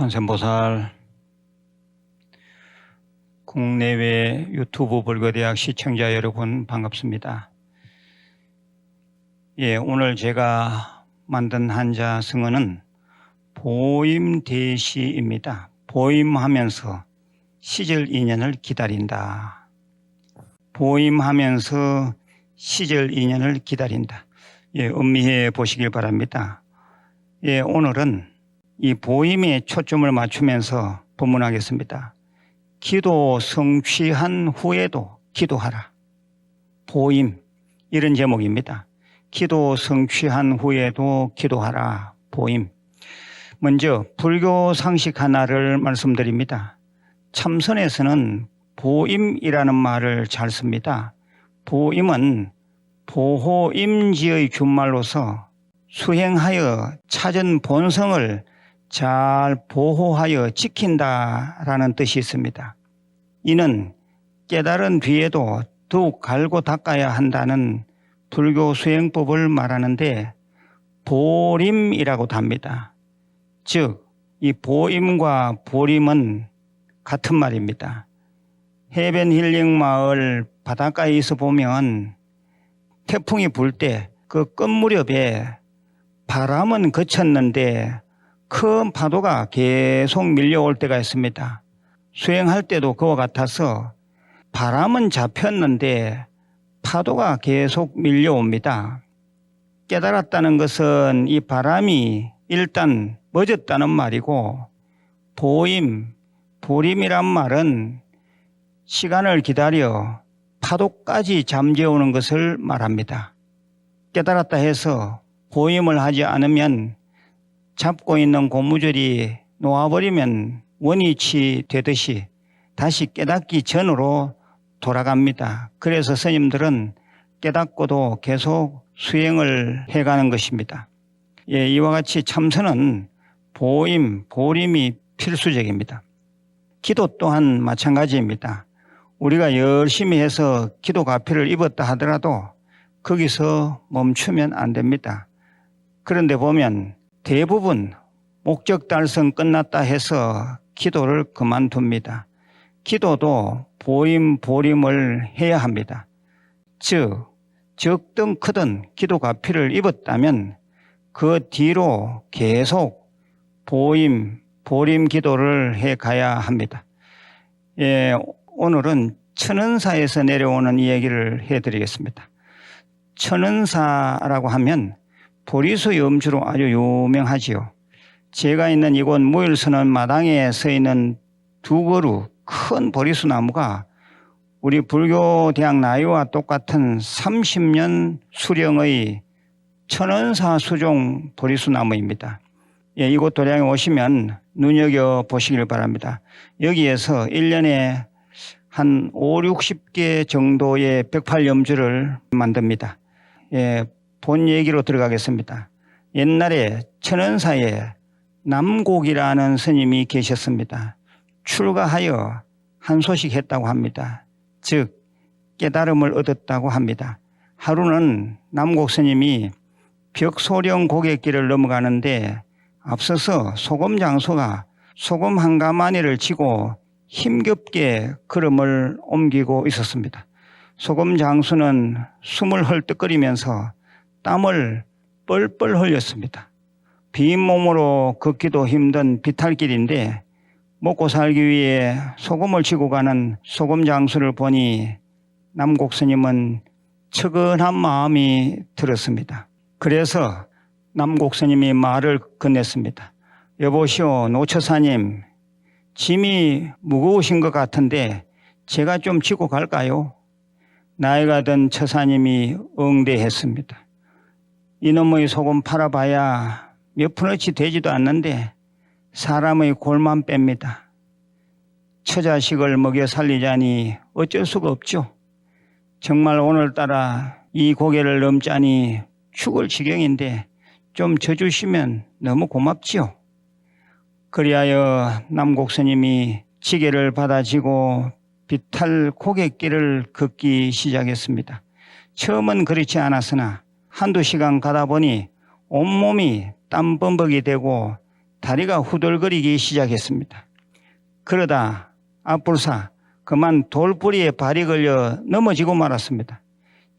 관세음보살, 국내외 유튜브 불교대학 시청자 여러분 반갑습니다. 오늘 제가 만든 한자 성어는 보임대시입니다. 보임하면서 시절 인연을 기다린다. 보임하면서 시절 인연을 기다린다. 음미해 보시길 바랍니다. 오늘은 이 보임에 초점을 맞추면서 법문하겠습니다. 기도 성취한 후에도 기도하라. 보임, 이런 제목입니다. 기도 성취한 후에도 기도하라. 보임. 먼저 불교 상식 하나를 말씀드립니다. 참선에서는 보임이라는 말을 잘 씁니다. 보임은 보호임지의 준말로서 수행하여 찾은 본성을 잘 보호하여 지킨다라는 뜻이 있습니다. 이는 깨달은 뒤에도 더욱 갈고 닦아야 한다는 불교 수행법을 말하는데 보림이라고도 합니다. 즉, 이 보임과 보림은 같은 말입니다. 해변 힐링 마을 바닷가에 있어 보면 태풍이 불 때 그 끝무렵에 바람은 그쳤는데 큰 파도가 계속 밀려올 때가 있습니다. 수행할 때도 그와 같아서 바람은 잡혔는데 파도가 계속 밀려옵니다. 깨달았다는 것은 이 바람이 일단 멎었다는 말이고, 보림이란 말은 시간을 기다려 파도까지 잠재우는 것을 말합니다. 깨달았다 해서 보임을 하지 않으면 잡고 있는 고무줄이 놓아버리면 원위치 되듯이 다시 깨닫기 전으로 돌아갑니다. 그래서 스님들은 깨닫고도 계속 수행을 해가는 것입니다. 이와 같이 참선은 보림이 필수적입니다. 기도 또한 마찬가지입니다. 우리가 열심히 해서 기도 가피를 입었다 하더라도 거기서 멈추면 안 됩니다. 그런데 보면 대부분 목적 달성 끝났다 해서 기도를 그만둡니다. 기도도 보림을 해야 합니다. 즉, 적든 크든 기도 가피를 입었다면 그 뒤로 계속 보림 기도를 해 가야 합니다. 오늘은 천은사에서 내려오는 이야기를 해드리겠습니다. 천은사라고 하면 보리수 염주로 아주 유명하지요. 제가 있는 이곳 무일선원 마당에 서 있는 두 그루 큰 보리수 나무가 우리 불교대학 나이와 똑같은 30년 수령의 천은사 수종 보리수 나무입니다. 이곳 도량에 오시면 눈여겨보시길 바랍니다. 여기에서 1년에 한 5, 60개 정도의 108염주를 만듭니다. 본 얘기로 들어가겠습니다. 옛날에 천은사에 남곡이라는 스님이 계셨습니다. 출가하여 한 소식 했다고 합니다. 즉, 깨달음을 얻었다고 합니다. 하루는 남곡 스님이 벽소령 고갯길을 넘어가는데 앞서서 소금 장수가 소금 한 가마니를 지고 힘겹게 걸음을 옮기고 있었습니다. 소금 장수는 숨을 헐떡거리면서 땀을 뻘뻘 흘렸습니다. 빈 몸으로 걷기도 힘든 비탈길인데 먹고 살기 위해 소금을 지고 가는 소금 장수를 보니 남곡 스님은 측은한 마음이 들었습니다. 그래서 남곡 스님이 말을 건넸습니다. 여보시오, 노처사님, 짐이 무거우신 것 같은데 제가 좀 지고 갈까요? 나이가 든 처사님이 응대했습니다. 이놈의 소금 팔아봐야 몇 푼어치 되지도 않는데 사람의 골만 뺍니다. 처자식을 먹여 살리자니 어쩔 수가 없죠. 정말 오늘따라 이 고개를 넘자니 죽을 지경인데 좀 져주시면 너무 고맙지요. 그리하여 남곡 스님이 지게를 받아지고 비탈 고갯길을 걷기 시작했습니다. 처음은 그렇지 않았으나 한두 시간 가다 보니 온몸이 땀범벅이 되고 다리가 후들거리기 시작했습니다. 그러다 앞불사 그만 돌뿌리에 발이 걸려 넘어지고 말았습니다.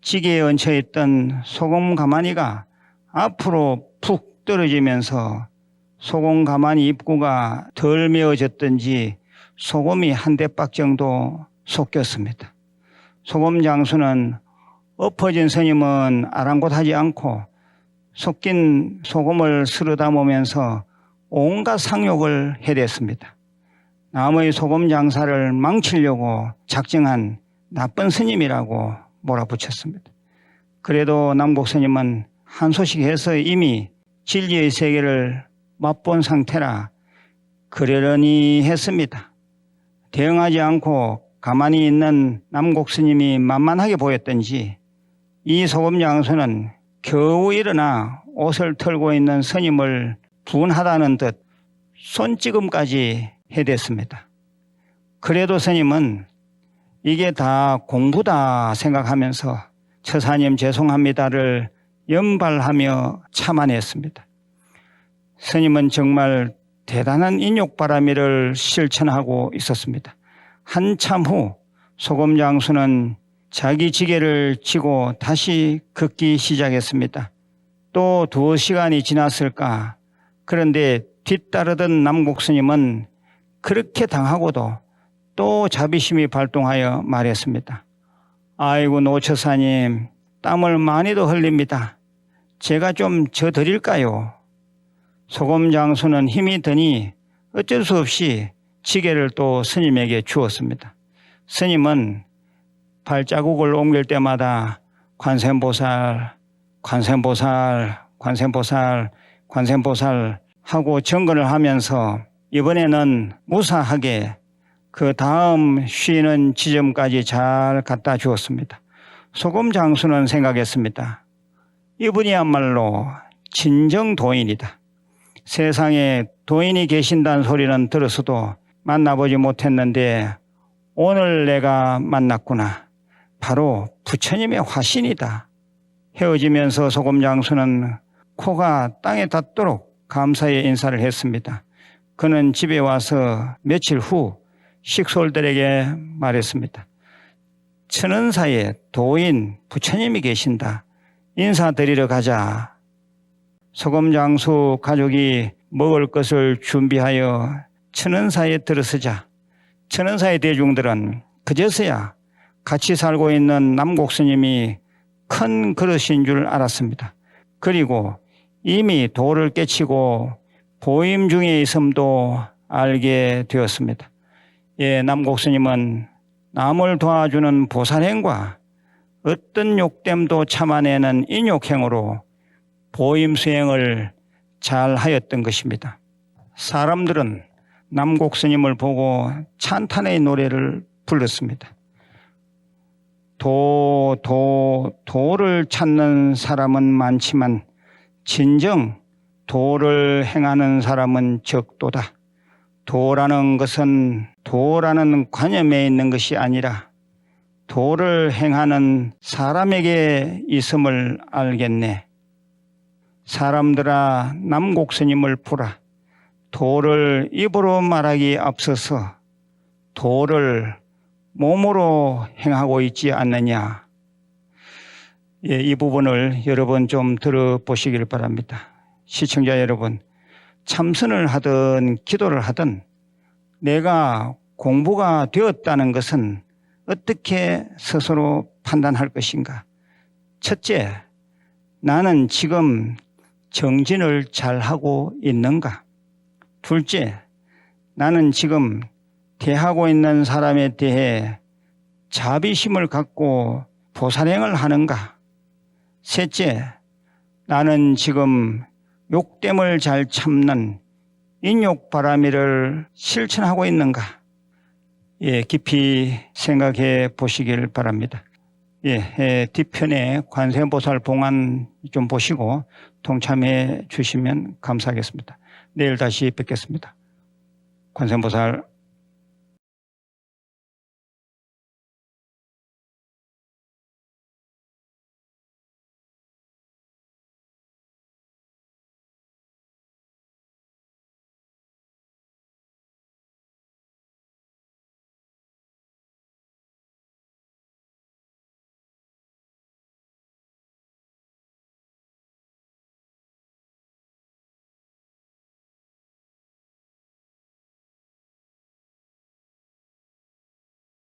지게에 얹혀있던 소금 가마니가 앞으로 푹 떨어지면서 소금 가마니 입구가 덜 메어졌던지 소금이 한 대박 정도 솟겼습니다. 소금 장수는 엎어진 스님은 아랑곳하지 않고 섞인 소금을 쓸어 담으면서 온갖 상욕을 해댔습니다. 남의 소금 장사를 망치려고 작정한 나쁜 스님이라고 몰아붙였습니다. 그래도 남국 스님은 한 소식 해서 이미 진리의 세계를 맛본 상태라 그러려니 했습니다. 대응하지 않고 가만히 있는 남국 스님이 만만하게 보였던지 이 소금 장수는 겨우 일어나 옷을 털고 있는 스님을 분하다는 듯 손찌검까지 해댔습니다. 그래도 스님은 이게 다 공부다 생각하면서 처사님 죄송합니다를 연발하며 참아냈습니다. 스님은 정말 대단한 인욕바라미를 실천하고 있었습니다. 한참 후 소금 장수는 자기 지게를 지고 다시 걷기 시작했습니다. 또 2시간이 지났을까. 그런데 뒤따르던 남국 스님은 그렇게 당하고도 또 자비심이 발동하여 말했습니다. 아이고 노처사님, 땀을 많이도 흘립니다. 제가 좀 져드릴까요? 소금 장수는 힘이 드니 어쩔 수 없이 지게를 또 스님에게 주었습니다. 스님은 발자국을 옮길 때마다 관세음보살, 관세음보살, 관세음보살, 관세음보살 하고 정근을 하면서 이번에는 무사하게 그 다음 쉬는 지점까지 잘 갖다 주었습니다. 소금 장수는 생각했습니다. 이분이야말로 진정 도인이다. 세상에 도인이 계신다는 소리는 들었어도 만나보지 못했는데 오늘 내가 만났구나. 바로 부처님의 화신이다. 헤어지면서 소금 장수는 코가 땅에 닿도록 감사의 인사를 했습니다. 그는 집에 와서 며칠 후 식솔들에게 말했습니다. 천은사에 도인 부처님이 계신다. 인사드리러 가자. 소금 장수 가족이 먹을 것을 준비하여 천은사에 들어서자 천은사의 대중들은 그제서야 같이 살고 있는 남국 스님이 큰 그릇인 줄 알았습니다. 그리고 이미 도를 깨치고 보임 중에 있음도 알게 되었습니다. 남국 스님은 남을 도와주는 보살행과 어떤 욕됨도 참아내는 인욕행으로 보임 수행을 잘 하였던 것입니다. 사람들은 남국 스님을 보고 찬탄의 노래를 불렀습니다. 도를 찾는 사람은 많지만 진정 도를 행하는 사람은 적도다. 도라는 것은 도라는 관념에 있는 것이 아니라 도를 행하는 사람에게 있음을 알겠네. 사람들아 남국 스님을 보라. 도를 입으로 말하기 앞서서 도를 몸으로 행하고 있지 않느냐. 이 부분을 여러분 좀 들어보시길 바랍니다. 시청자 여러분, 참선을 하든 기도를 하든 내가 공부가 되었다는 것은 어떻게 스스로 판단할 것인가? 첫째, 나는 지금 정진을 잘하고 있는가? 둘째, 나는 지금 대하고 있는 사람에 대해 자비심을 갖고 보살행을 하는가? 셋째, 나는 지금 욕됨을 잘 참는 인욕바라미를 실천하고 있는가? 깊이 생각해 보시길 바랍니다. 뒤편에 관세음보살 봉안 좀 보시고 동참해 주시면 감사하겠습니다. 내일 다시 뵙겠습니다. 관세음보살